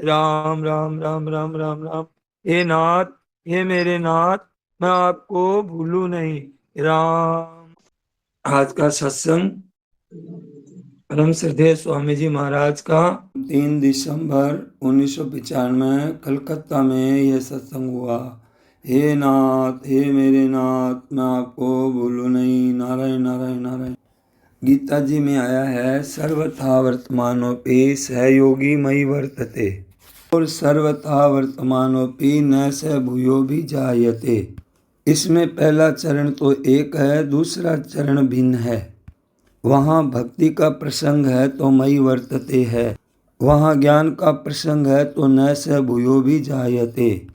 राम राम राम राम राम राम। हे नाथ, हे मेरे नाथ, मैं आपको भूलूं नहीं। राम। आज का सत्संग परम श्रद्धेय स्वामी जी महाराज का 3 दिसंबर 1995 कलकत्ता में यह सत्संग हुआ। हे नाथ, हे मेरे नाथ, मैं आपको भूलूं नहीं। नारायण नारायण नारायण। गीता जी में आया है, सर्वथा वर्तमानोपि सहयोगी मयि वर्तते और सर्वथा वर्तमानोपि न स भूयो भी जायते। इसमें पहला चरण तो एक है, दूसरा चरण भिन्न है। वहाँ भक्ति का प्रसंग है तो मयि वर्तते है, वहाँ ज्ञान का प्रसंग है तो न स भूयो भी जायते।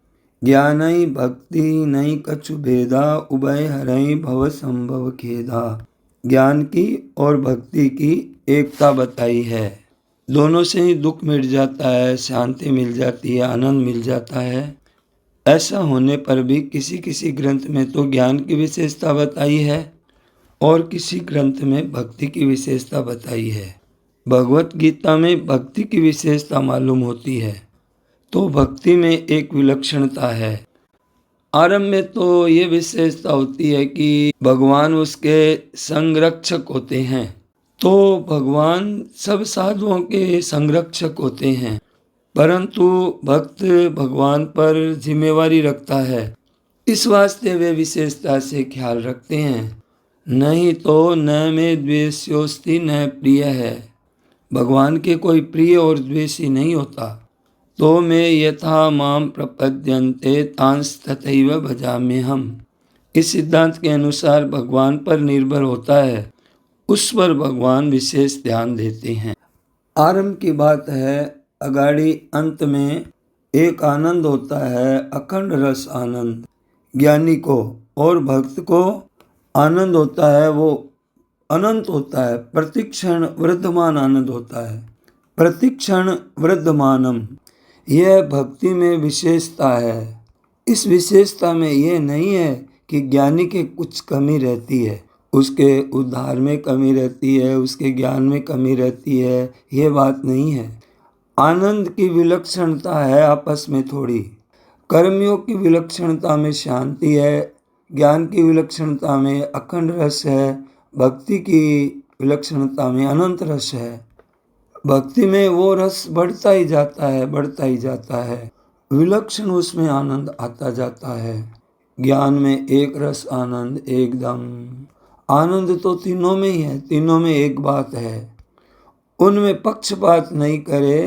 ज्ञानई भक्ति नहीं कछु भेदा, उभय हरई भव संभव खेदा। ज्ञान की और भक्ति की एकता बताई है। दोनों से ही दुख मिट जाता है, शांति मिल जाती है, आनंद मिल जाता है। ऐसा होने पर भी किसी किसी ग्रंथ में तो ज्ञान की विशेषता बताई है और किसी ग्रंथ में भक्ति की विशेषता बताई है। भगवत गीता में भक्ति की विशेषता मालूम होती है तो भक्ति में एक विलक्षणता है। आरंभ में तो ये विशेषता होती है कि भगवान उसके संरक्षक होते हैं, तो भगवान सब साधुओं के संरक्षक होते हैं, परंतु भक्त भगवान पर जिम्मेवारी रखता है। इस वास्ते वे विशेषता से ख्याल रखते हैं। नहीं तो न में द्वेष्योस्ति न प्रिय है। भगवान के कोई प्रिय और द्वेषी नहीं होता। तो मैं यथा माम प्रपद्यन्ते तांस तथैव भजाम्यहम्। इस सिद्धांत के अनुसार भगवान पर निर्भर होता है, उस पर भगवान विशेष ध्यान देते हैं। आरंभ की बात है, अगाड़ी अंत में एक आनंद होता है, अखंड रस आनंद। ज्ञानी को और भक्त को आनंद होता है, वो अनंत होता है, प्रतिक्षण वृद्धमान आनंद होता है। प्रतिक्षण वृद्धमानम, यह भक्ति में विशेषता है। इस विशेषता में यह नहीं है कि ज्ञानी के कुछ कमी रहती है, उसके उद्धार में कमी रहती है, उसके ज्ञान में कमी रहती है, ये बात नहीं है। आनंद की विलक्षणता है आपस में थोड़ी। कर्मयोग की विलक्षणता में शांति है, ज्ञान की विलक्षणता में अखंड रस है, भक्ति की विलक्षणता में अनंत रस है। भक्ति में वो रस बढ़ता ही जाता है, बढ़ता ही जाता है, विलक्षण उसमें आनंद आता जाता है। ज्ञान में एक रस आनंद एकदम। आनंद तो तीनों में ही है, तीनों में एक बात है। उनमें पक्षपात नहीं करे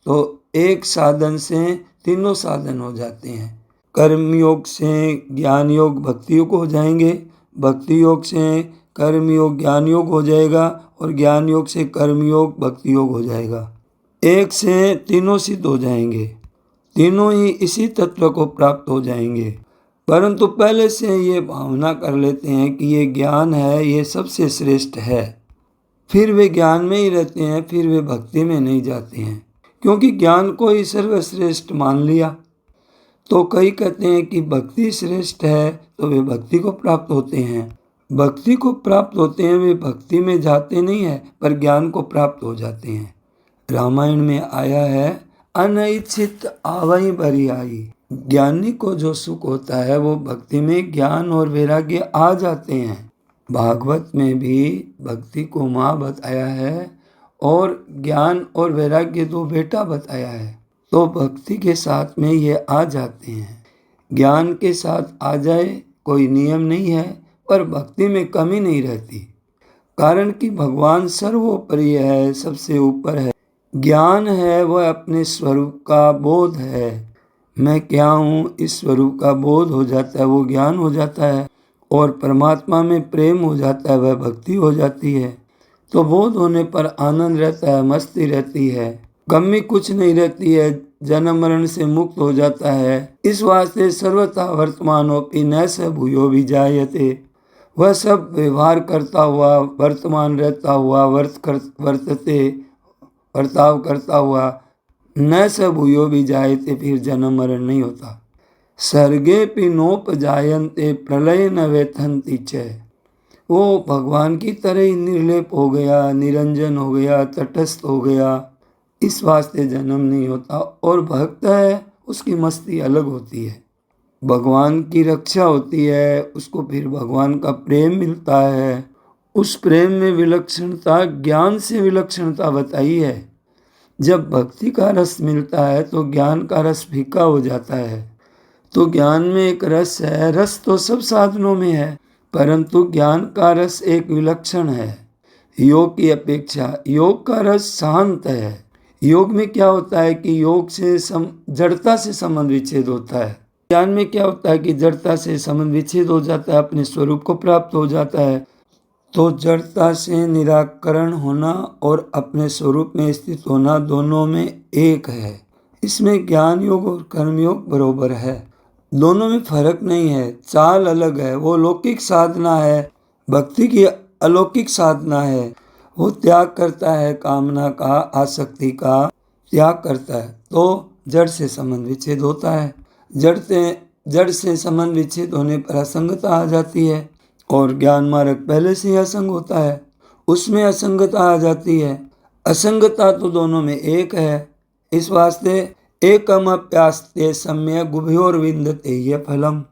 तो एक साधन से तीनों साधन हो जाते हैं। कर्म योग से ज्ञान योग भक्ति योग हो जाएंगे, भक्ति योग से कर्म योग ज्ञान योग हो जाएगा और ज्ञान योग से कर्म योग भक्ति योग हो जाएगा। एक से तीनों सिद्ध हो जाएंगे, तीनों ही इसी तत्व को प्राप्त हो जाएंगे। परंतु पहले से ये भावना कर लेते हैं कि ये ज्ञान है, ये सबसे श्रेष्ठ है, फिर वे ज्ञान में ही रहते हैं, फिर वे भक्ति में नहीं जाते हैं, क्योंकि ज्ञान को ही सर्वश्रेष्ठ मान लिया। तो कई कहते हैं कि भक्ति श्रेष्ठ है तो वे भक्ति को प्राप्त होते हैं। भक्ति को प्राप्त होते हैं, वे भक्ति में जाते नहीं है पर ज्ञान को प्राप्त हो जाते हैं। रामायण में आया है, अनइच्छित आवई बरियाई। ज्ञानी को जो सुख होता है वो भक्ति में ज्ञान और वैराग्य आ जाते हैं। भागवत में भी भक्ति को माँ बताया है और ज्ञान और वैराग्य दो बेटा बताया है। तो भक्ति के साथ में ये आ जाते हैं। ज्ञान के साथ आ जाए कोई नियम नहीं है, पर भक्ति में कमी नहीं रहती, कारण कि भगवान सर्वोपरि है, सबसे ऊपर है। ज्ञान है वह अपने स्वरूप का बोध है, मैं क्या हूँ इस स्वरूप का बोध हो जाता है, वो ज्ञान हो जाता है और परमात्मा में प्रेम हो जाता है, वह भक्ति हो जाती है। तो बोध होने पर आनंद रहता है, मस्ती रहती है, कमी कुछ नहीं रहती है, जन्म मरण से मुक्त हो जाता है। इस वास्ते सर्वथा वर्तमानोपि न स भूयो भी जायते, वह सब व्यवहार करता हुआ, वर्तमान रहता हुआ, वर्तते बर्ताव करता हुआ, न स भूयो भी जायते, फिर जन्म मरण नहीं होता। सर्गे पि नोप जायन्ते प्रलय न वेथन्ति च, वो भगवान की तरह ही निर्लेप हो गया, निरंजन हो गया, तटस्थ हो गया, इस वास्ते जन्म नहीं होता। और भक्त है उसकी मस्ती अलग होती है, भगवान की रक्षा होती है, उसको फिर भगवान का प्रेम मिलता है। उस प्रेम में विलक्षणता, ज्ञान से विलक्षणता बताई है। जब भक्ति का रस मिलता है तो ज्ञान का रस फीका हो जाता है। तो ज्ञान में एक रस है, रस तो सब साधनों में है, परंतु ज्ञान का रस एक विलक्षण है योग की अपेक्षा। योग का रस शांत है। योग में क्या होता है कि योग से जड़ता से संबंध विच्छेद होता है। ज्ञान में क्या होता है कि जड़ता से संबंध विच्छेद हो जाता है, अपने स्वरूप को प्राप्त हो जाता है। तो जड़ता से निराकरण होना और अपने स्वरूप में स्थित होना दोनों में एक है। इसमें ज्ञान योग और कर्म योग बरोबर है, दोनों में फर्क नहीं है। चाल अलग है, वो लौकिक साधना है, भक्ति की अलौकिक साधना है। वो त्याग करता है, कामना का, आसक्ति का त्याग करता है, तो जड़ से संबंध विच्छेद होता है। जड़ से संबंध विच्छेद होने पर असंगता आ जाती है, और ज्ञान मार्ग पहले से ही असंग होता है, उसमें असंगता आ जाती है। असंगता तो दोनों में एक है। इस वास्ते एकम अप्यास्ते सम्यक उभयोर विन्दते ये फलम।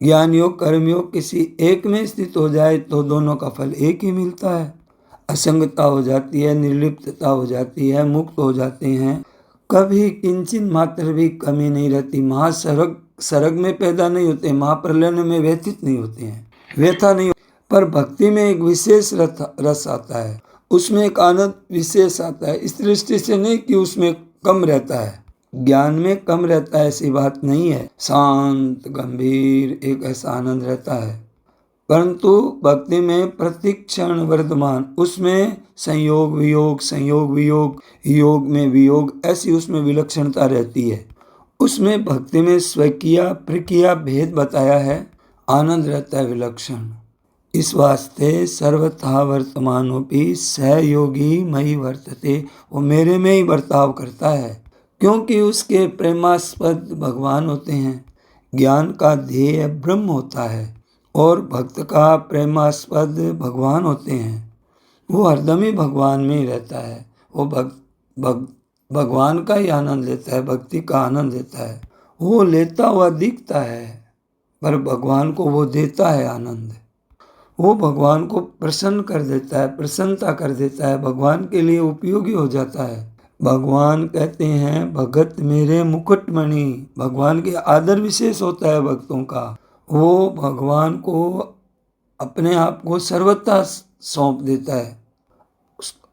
ज्ञान योग कर्म योग किसी एक में स्थित हो जाए तो दोनों का फल एक ही मिलता है। असंगता हो जाती है, निर्लिप्तता हो जाती है, मुक्त हो जाते हैं, कभी किंचन मात्र भी कमी नहीं रहती। सरग में पैदा नहीं होते, महाप्रलय में व्यथित नहीं होते हैं, व्यथा नहीं। पर भक्ति में एक विशेष रस आता है, उसमें एक आनंद विशेष आता है। इस दृष्टि से नहीं कि उसमें कम रहता है, ज्ञान में कम रहता है, ऐसी बात नहीं है। शांत गंभीर एक ऐसा आनंद रहता है। परंतु भक्ति में प्रतिक्षण वर्तमान, उसमें संयोग वियोग, संयोग वियोग, योग में वियोग, ऐसी उसमें विलक्षणता रहती है। उसमें भक्ति में स्वकीय प्रक्रिया भेद बताया है, आनंद रहता है विलक्षण। इस वास्ते सर्वथा वर्तमानोपि सहयोगी मई वर्तते, वो मेरे में ही बर्ताव करता है, क्योंकि उसके प्रेमास्पद भगवान होते हैं। ज्ञान का ध्येय ब्रह्म होता है और भक्त का प्रेमास्पद भगवान होते हैं। वो हरदम ही भगवान में ही रहता है, वो भगवान का ही आनंद लेता है, भक्ति का आनंद लेता है। वो लेता हुआ दिखता है, पर भगवान को वो देता है आनंद। वो भगवान को प्रसन्न कर देता है, प्रसन्नता कर देता है, भगवान के लिए उपयोगी हो जाता है। भगवान कहते हैं भगत मेरे मुकुटमणि, भगवान के आदर विशेष होता है भक्तों का। वो भगवान को अपने आप को सर्वथा सौंप देता है,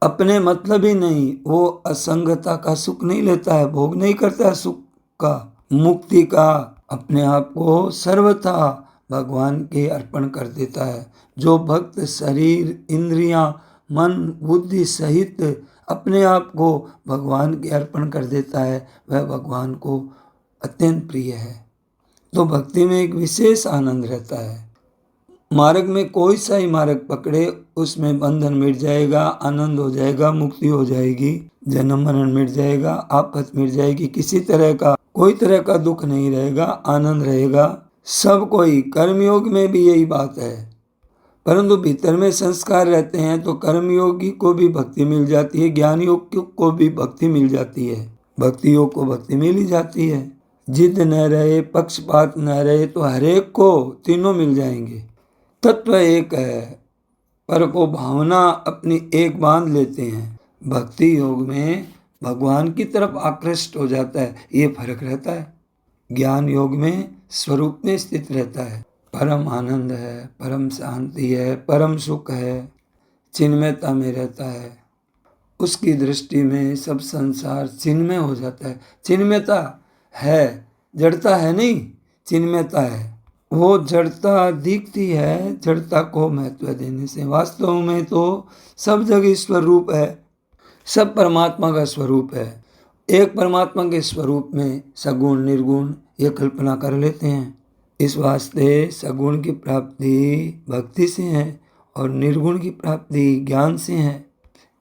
अपने मतलब ही नहीं। वो असंगता का सुख नहीं लेता है, भोग नहीं करता है सुख का, मुक्ति का, अपने आप को सर्वथा भगवान के अर्पण कर देता है। जो भक्त शरीर इंद्रियां मन बुद्धि सहित अपने आप को भगवान के अर्पण कर देता है, वह भगवान को अत्यंत प्रिय है। तो भक्ति में एक विशेष आनंद रहता है। मार्ग में कोई सा ही मार्ग पकड़े, उसमें बंधन मिट जाएगा, आनंद हो जाएगा, मुक्ति हो जाएगी, जन्म मरण मिट जाएगा, आफत मिट जाएगी, किसी तरह का कोई तरह का दुख नहीं रहेगा, आनंद रहेगा। सब कोई कर्मयोग में भी यही बात है, परंतु भीतर में संस्कार रहते हैं तो कर्मयोगी को भी भक्ति मिल जाती है, ज्ञान योग को भी भक्ति मिल जाती है, भक्ति योग को भक्ति मिल ही जाती है। जिद न रहे, पक्षपात न रहे, तो हरेक को तीनों मिल जाएंगे। तत्व एक है, पर को भावना अपनी एक बांध लेते हैं। भक्ति योग में भगवान की तरफ आकृष्ट हो जाता है, ये फर्क रहता है। ज्ञान योग में स्वरूप में स्थित रहता है, परम आनंद है, परम शांति है, परम सुख है, चिन्मयता में रहता है। उसकी दृष्टि में सब संसार चिन्मय हो जाता है। चिन्मयता है, जड़ता है नहीं, चिन्मयता है। वो जड़ता दिखती है, जड़ता को महत्व देने से। वास्तव में तो सब जगह ईश्वर रूप है, सब परमात्मा का स्वरूप है। एक परमात्मा के स्वरूप में सगुण निर्गुण ये कल्पना कर लेते हैं। इस वास्ते सगुण की प्राप्ति भक्ति से है और निर्गुण की प्राप्ति ज्ञान से है।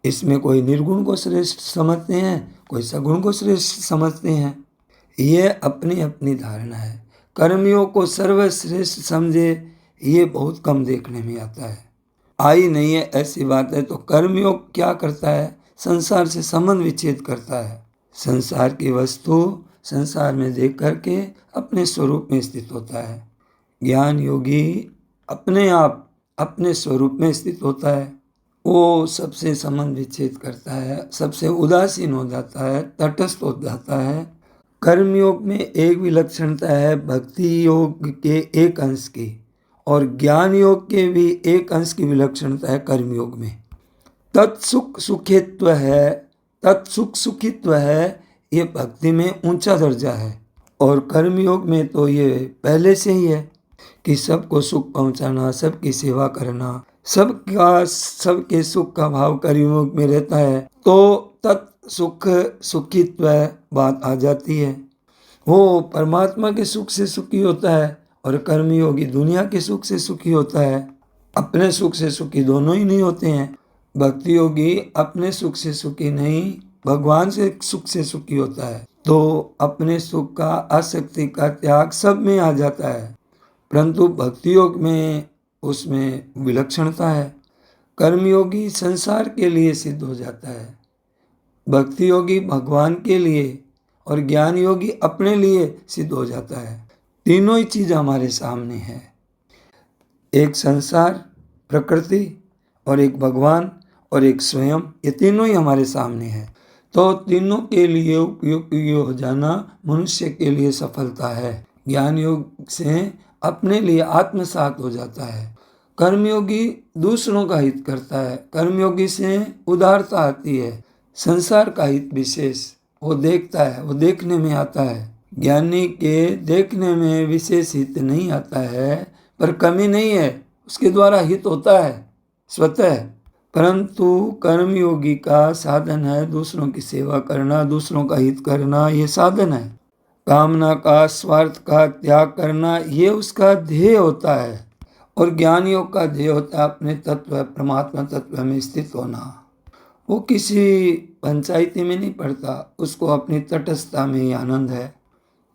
इसमें कोई निर्गुण को श्रेष्ठ समझते हैं, कोई सगुण को श्रेष्ठ समझते हैं, ये अपनी अपनी धारणा है। कर्मियों को सर्वश्रेष्ठ समझे, ये बहुत कम देखने में आता है, आई नहीं है ऐसी बात है। तो कर्मयोग क्या करता है, संसार से संबंध विच्छेद करता है। संसार की वस्तु संसार में देख करके अपने स्वरूप में स्थित होता है। ज्ञान योगी अपने आप अपने स्वरूप में स्थित होता है। वो सबसे संबंध विच्छेद करता है, सबसे उदासीन हो जाता है, तटस्थ हो जाता है। कर्म योग में एक विलक्षणता है भक्ति योग के एक अंश की, और ज्ञान योग के भी एक अंश की विलक्षणता है कर्म योग में। तत्सुख सुखित्व है, तत्सुख सुखित्व है, ये भक्ति में ऊंचा दर्जा है। और कर्म योग में तो ये पहले से ही है कि सबको सुख पहुंचाना, सबकी सेवा करना, सबके सुख का भाव कर्मयोग में रहता है, तो तत्सुख सुखित्व बात आ जाती है। वो परमात्मा के सुख से सुखी होता है और कर्मयोगी दुनिया के सुख से सुखी होता है। अपने सुख से सुखी दोनों ही नहीं होते हैं। भक्ति योगी अपने सुख से सुखी नहीं, भगवान से सुख से सुखी होता है। तो अपने सुख का, आसक्ति का त्याग सब में आ जाता है। परंतु भक्ति योग में उसमें विलक्षणता है। कर्मयोगी संसार के लिए सिद्ध हो जाता है, भक्ति योगी भगवान के लिए, और ज्ञान योगी अपने लिए सिद्ध हो जाता है। तीनों ही चीज हमारे सामने है, एक संसार प्रकृति और एक भगवान और एक स्वयं, ये तीनों ही हमारे सामने है। तो तीनों के लिए उपयोगी हो जाना मनुष्य के लिए सफलता है। ज्ञान योग से अपने लिए आत्मसात हो जाता है। कर्मयोगी दूसरों का हित करता है, कर्मयोगी से उदारता आती है। संसार का हित विशेष वो देखता है, वो देखने में आता है। ज्ञानी के देखने में विशेष हित नहीं आता है, पर कमी नहीं है, उसके द्वारा हित होता है स्वतः। परंतु कर्मयोगी का साधन है दूसरों की सेवा करना, दूसरों का हित करना, ये साधन है। कामना का, स्वार्थ का त्याग करना, ये उसका ध्येय होता है। और ज्ञान योग का ध्येय होता है अपने तत्व, परमात्मा तत्व में स्थित होना। वो किसी पंचायती में नहीं पड़ता, उसको अपनी तटस्थता में ही आनंद है।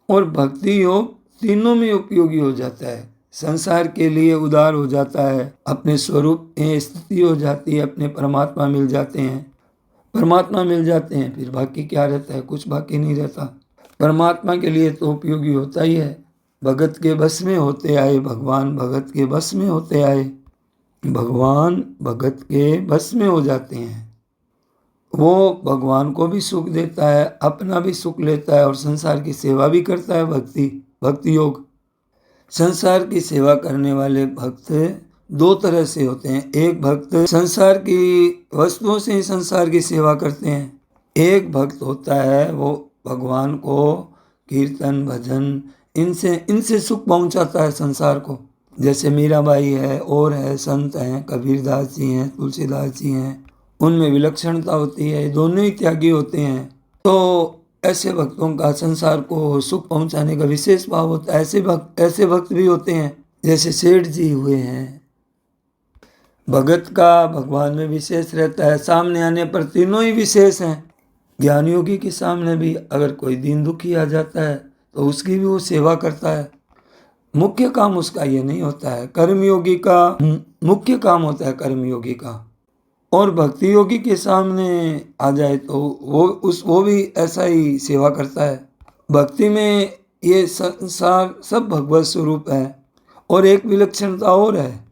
और भक्ति योग तीनों में उपयोगी हो जाता है। संसार के लिए उदार हो जाता है, अपने स्वरूप में स्थिति हो जाती है, अपने परमात्मा मिल जाते हैं। परमात्मा मिल जाते हैं फिर बाकी क्या रहता है, कुछ बाकी नहीं रहता। परमात्मा के लिए तो उपयोगी होता ही है। भगत के बस में होते आए भगवान, भगत के बस में होते आए भगवान, भगत के बस में हो जाते हैं। वो भगवान को भी सुख देता है, अपना भी सुख लेता है और संसार की सेवा भी करता है। भक्ति योग संसार की सेवा करने वाले भक्त दो तरह से होते हैं। एक भक्त संसार की वस्तुओं से ही संसार की सेवा करते हैं। एक भक्त होता है वो भगवान को कीर्तन भजन इनसे सुख पहुंचाता है संसार को। जैसे मीराबाई है, और है, संत हैं, कबीरदास जी हैं, तुलसीदास जी हैं, उनमें विलक्षणता होती है, दोनों ही त्यागी होते हैं। तो ऐसे भक्तों का संसार को सुख पहुंचाने का विशेष भाव होता है। ऐसे भक्त भी होते हैं जैसे सेठ जी हुए हैं। भगत का भगवान में विशेष रहता है, सामने आने पर तीनों ही विशेष हैं। ज्ञान योगी के सामने भी अगर कोई दीन दुखी आ जाता है तो उसकी भी वो सेवा करता है। मुख्य काम उसका ये नहीं होता है, कर्मयोगी का मुख्य काम होता है कर्मयोगी का। और भक्ति योगी के सामने आ जाए तो वो भी ऐसा ही सेवा करता है। भक्ति में ये संसार सब भगवत स्वरूप है। और एक विलक्षणता और है,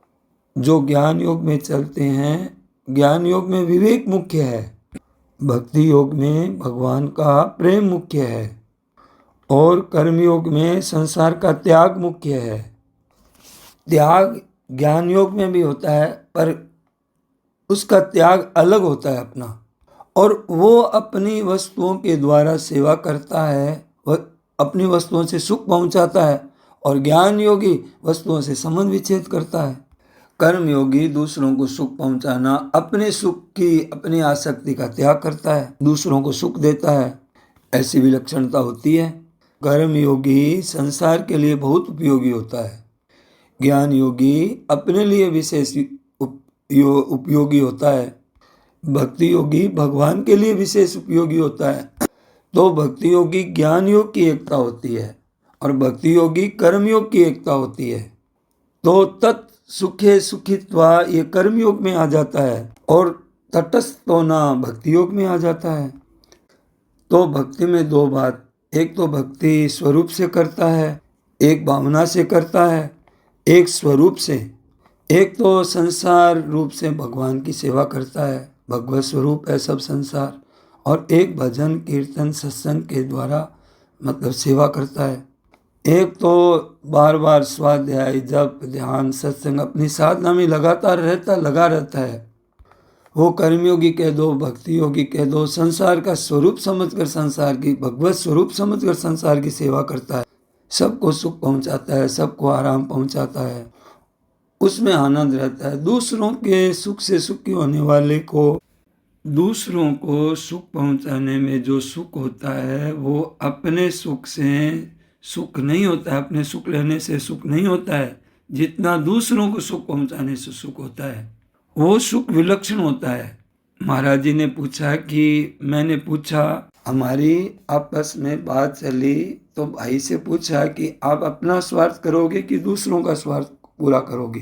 जो ज्ञान योग में चलते हैं, ज्ञान योग में विवेक मुख्य है, भक्ति योग में भगवान का प्रेम मुख्य है, और कर्म योग में संसार का त्याग मुख्य है। त्याग ज्ञान योग में भी होता है, पर उसका त्याग अलग होता है अपना, और वो अपनी वस्तुओं के द्वारा सेवा करता है, वह अपनी वस्तुओं से सुख पहुंचाता है। और ज्ञान योगी वस्तुओं से संबंध विच्छेद करता है। कर्म योगी दूसरों को सुख पहुंचाना, अपने सुख की, अपनी आसक्ति का त्याग करता है, दूसरों को सुख देता है। ऐसी विलक्षणता होती है। कर्म योगी संसार के लिए बहुत उपयोगी होता है, ज्ञान योगी अपने लिए विशेष उपयोगी होता है, भक्ति योगी भगवान के लिए विशेष उपयोगी होता है। तो भक्ति योगी ज्ञान योग की एकता होती है और भक्ति योगी कर्म योग की एकता होती है। तो तत् सुखे सुखित्वा ये कर्म योग में आ जाता है, और तटस्थ होना भक्ति योग में आ जाता है। तो भक्ति में दो बात, एक तो भक्ति स्वरूप से करता है, एक भावना से करता है, एक स्वरूप से। एक तो संसार रूप से भगवान की सेवा करता है, भगवत स्वरूप है सब संसार, और एक भजन कीर्तन सत्संग के द्वारा मतलब सेवा करता है। एक तो बार बार स्वाध्याय जप ध्यान सत्संग अपनी साधना में लगातार लगा रहता है। वो कर्मयोगी कह दो भक्ति योगी कह दो, संसार का स्वरूप समझकर संसार की भगवत स्वरूप समझकर संसार की सेवा करता है, सबको सुख पहुंचाता है, सबको आराम पहुंचाता है, उसमें आनंद रहता है। दूसरों के सुख से सुखी होने वाले को, दूसरों को सुख पहुंचाने में जो सुख होता है वो अपने सुख से सुख नहीं होता है, अपने सुख लेने से सुख नहीं होता है, जितना दूसरों को सुख पहुंचाने से सुख होता है वो सुख विलक्षण होता है। महाराज जी ने पूछा कि मैंने पूछा, हमारी आपस में बात चली तो भाई से पूछा कि आप अपना स्वार्थ करोगे कि दूसरों का स्वार्थ पूरा करोगे?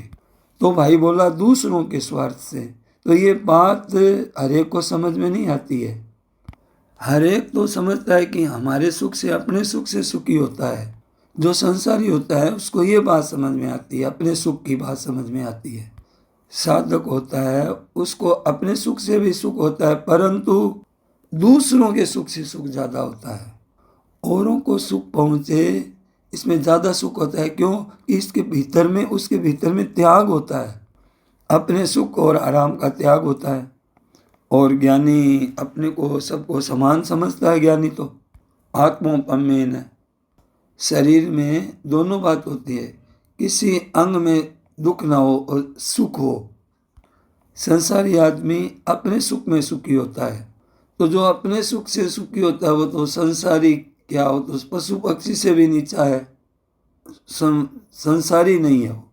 तो भाई बोला दूसरों के स्वार्थ से। तो ये बात हर एक को समझ में नहीं आती है। हर एक तो समझता है कि हमारे सुख से अपने सुख से सुखी होता है। जो संसारी होता है उसको ये बात समझ में आती है, अपने सुख की बात समझ में आती है। साधक होता है उसको अपने सुख से भी सुख होता है, परंतु दूसरों के सुख से सुख ज़्यादा होता है। औरों को सुख पहुँचे इसमें ज़्यादा सुख होता है। क्यों? इसके भीतर में, उसके भीतर में त्याग होता है, अपने सुख और आराम का त्याग होता है। और ज्ञानी अपने को सबको समान समझता है। ज्ञानी तो आत्मोपमेन है, शरीर में दोनों बात होती है, किसी अंग में दुख ना हो और सुख हो। संसारी आदमी अपने सुख में सुखी होता है, तो जो अपने सुख से सुखी होता है वो तो संसारी क्या हो तो पशु पक्षी से भी नीचा है, संसारी नहीं है वो,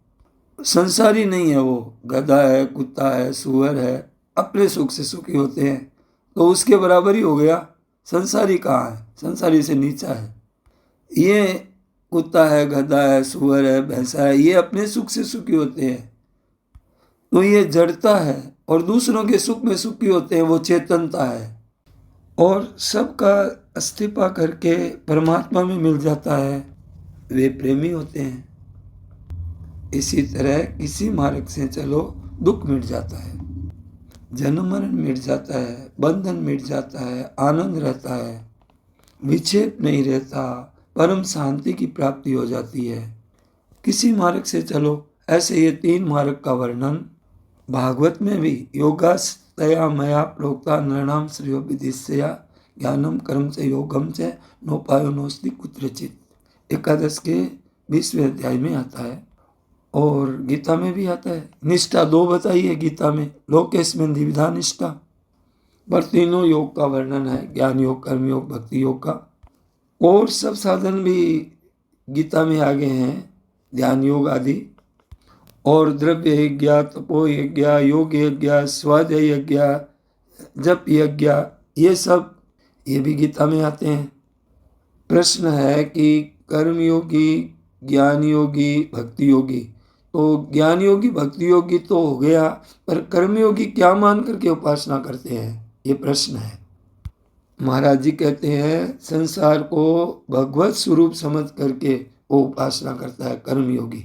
संसारी नहीं है वो, गधा है कुत्ता है सूअर है, अपने सुख से सुखी होते हैं तो उसके बराबर ही हो गया। संसारी कहाँ है? संसारी से नीचा है। ये कुत्ता है गधा है सूअर है भैंसा है, ये अपने सुख से सुखी होते हैं तो ये जड़ता है, और दूसरों के सुख में सुखी होते हैं वो चेतनता है, और सबका इस्तीफा करके परमात्मा में मिल जाता है, वे प्रेमी होते हैं। इसी तरह किसी मार्ग से चलो दुख मिट जाता है, जन्म मरण मिट जाता है, बंधन मिट जाता है, आनंद रहता है, विक्षेप नहीं रहता, परम शांति की प्राप्ति हो जाती है। किसी मार्ग से चलो, ऐसे ये तीन मार्ग का वर्णन भागवत में भी योगास्तया मया प्रोक्ता नृणाम श्रेयो विदिशया ज्ञानम कर्म से योगम से नोपायो नोस्ति कुत्रचित, एकादश के 20वें अध्याय में आता है, और गीता में भी आता है। निष्ठा दो बताई है गीता में, लोकेस्मिन् द्विविधा निष्ठा, पर तीनों योग का वर्णन है, ज्ञान योग कर्म योग भक्ति योग का। और सब साधन भी गीता में आगे हैं, ध्यान योग आदि, और द्रव्य यज्ञ तपो यज्ञ योग यज्ञ स्वाध्याय यज्ञ जप यज्ञ, ये सब ये भी गीता में आते हैं। प्रश्न है कि कर्म योगी ज्ञान योगी भक्ति योगी, तो ज्ञान योगी भक्ति योगी तो हो गया, पर कर्मयोगी क्या मान करके उपासना करते हैं, ये प्रश्न है। महाराज जी कहते हैं संसार को भगवत स्वरूप समझ करके वो उपासना करता है कर्मयोगी।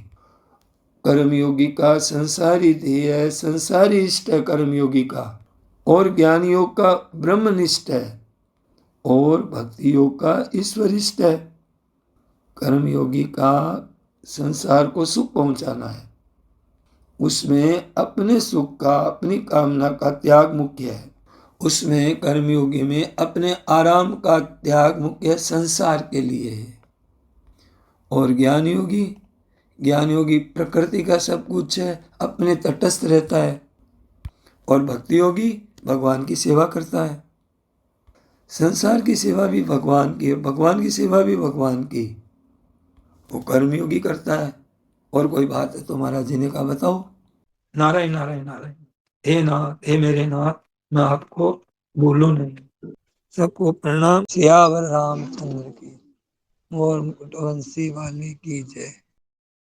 कर्मयोगी का संसारी ध्येय है, संसारी इष्ट है कर्मयोगी का, और ज्ञान योग का ब्रह्मनिष्ठ है, और भक्ति योग का ईश्वरिष्ठ है। कर्मयोगी का संसार को सुख पहुंचाना है, उसमें अपने सुख का अपनी कामना का त्याग मुख्य है, उसमें कर्मयोगी में अपने आराम का त्याग मुख्य संसार के लिए है। और ज्ञान योगी प्रकृति का सब कुछ है, अपने तटस्थ रहता है, और भक्ति योगी भगवान की सेवा करता है। संसार की सेवा भी भगवान की है, भगवान की सेवा भी भगवान की, वो कर्मयोगी करता है। और कोई बात है तो महाराज जी ने कहा बताओ। नारायण नारायण नारायण। हे नाथ हे मेरे नाथ, मैं आपको भूलूं नहीं। सबको प्रणाम। सियावर रामचंद्र की, मोर मुकुट वंशी वाले की जय।